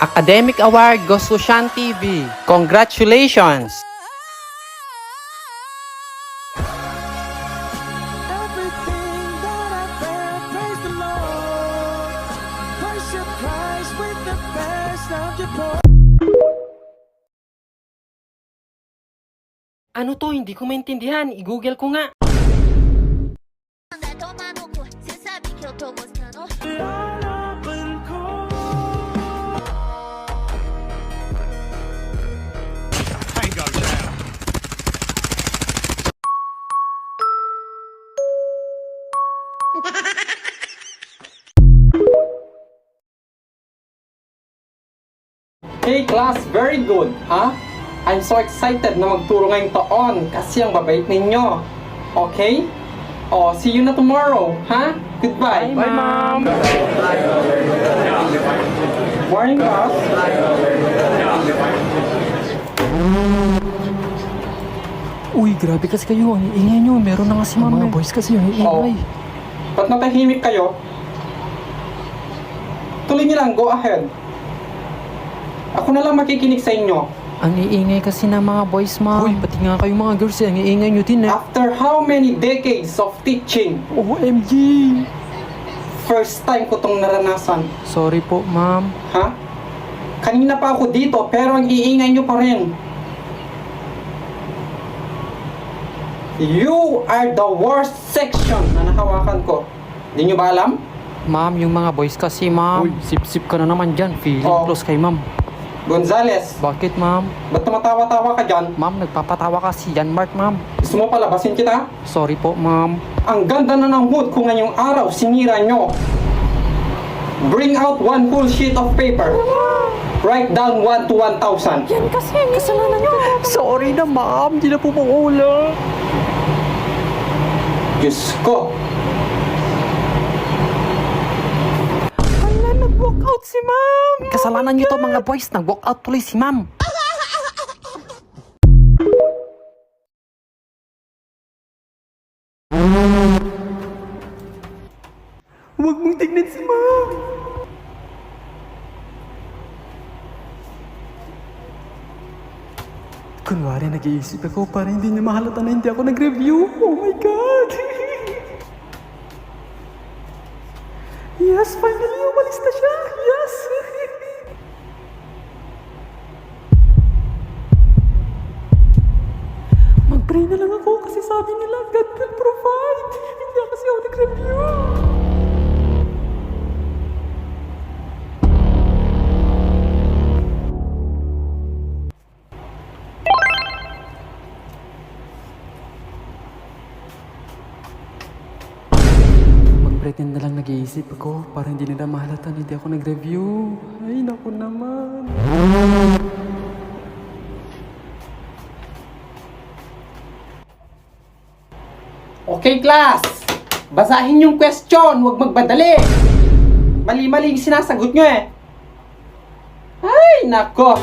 Academic Award goes to Shan TV. Congratulations! Everything that I've ever praise the Lord. Worship Christ with the best of your boy. Ano to? Hindi ko maintindihan. I-google ko nga. Vai tomar no cu, cê sabe que eu tô gostando. Lalaban ko. Hey class, very good, ha? I'm so excited na magturo ngayong taon kasi ang babait ninyo. Okay? Oh, see you na tomorrow, ha? Goodbye. Bye, ma'am. Morning, class. Uy, grabe kasi kayo. Ang iingay nyo. Meron na nga si ma'am. Mga boys kasi yung iingay. Ba't natahimik kayo? Tuloy niyo lang, go ahead. Ako na lang makikinig sa inyo. Ang iingay kasi na mga boys, ma'am. Uy, pati nga kayo mga girls. Ang iingay nyo din eh. After how many decades of teaching, OMG! first time ko tong naranasan. Sorry po, ma'am. Ha? Kanina pa ako dito, pero ang iingay nyo pa rin. You are the worst section na nakawakan ko. Di nyo ba alam? Ma'am, yung mga boys kasi, ma'am. Uy, sip-sip ka na naman dyan. Feeling Oh. close kay ma'am. Gonzales, Bakit, ma'am? ba't tumatawa-tawa ka dyan? Ma'am, nagpapatawa kasi yan, Mark, ma'am. Gusto mo palabasin kita? Sorry po, ma'am. Ang ganda na ng mood ko ngayong araw, sinira nyo. Bring out one full sheet of paper. Write down 1 to 1,000. Yan kasi, kasalanan nyo. Sorry na, ma'am. Di na po mauula. Diyos ko. Wala, nag-walk out si ma'am. Kasalanan nyo to, mga boys. Nag-walk out tuloy si ma'am. Huwag mong tignan si ma'am. Kunwari nag-iisip ako para hindi niya mahalata na hindi ako nag-review. Oh my God! Yes, finally umalis na siya! Yes! Mag-pray na lang ako kasi sabi nila God will provide. Hindi kasi ako nag-review. Mag-pretend na lang nag-iisip ako para hindi nila mahalata na hindi ako nag-review. Ay, naku naman. Okay, class. Basahin yung question. Huwag magbadali. Mali-mali yung sinasagot nyo eh. Ay, nako.